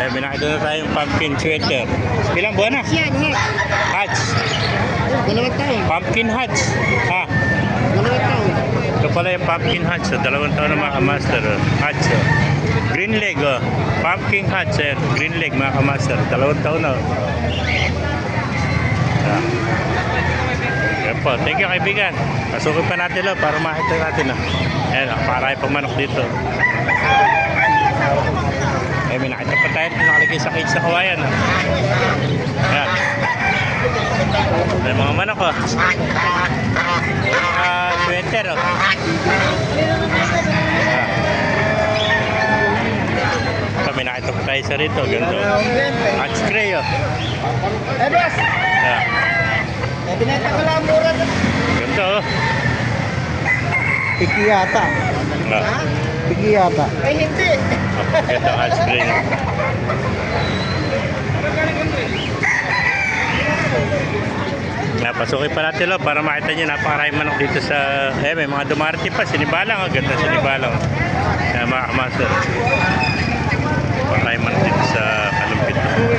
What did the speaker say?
may nakita na tayong pumpkin sweater. Ilang buwan na? Yan, yan. Hatch. Dalawang taon. Pumpkin hatch. Ha? Dalawang taon. Ito pala yung pumpkin hatch. 2 taon na mga kamaster. Hatch. Green leg. Pumpkin hatch. Green leg mga kamaster. 2 taon na. Yan po. Thank you kaibigan. Pasukin pa natin para makita natin. Ayan, para pang manok dito. May nakita pa tayo nakalagay sa cage sa kawayan. Ayan. May mga manok. Sweater. May nakita pa tayo sa rito. Ganito. Hatch gray. Ebes! Ayan. Binenta ko lang mura. Ganito. Piki yata. Piki yata. Ay, hindi. Ito, hatch gray. Napasukin pa natin para makita nyo napakaraming manok dito sa may mga dumarati pa, sinibalang. Ganda sinibalang. Mga kamaster. Napakaraming manok dito.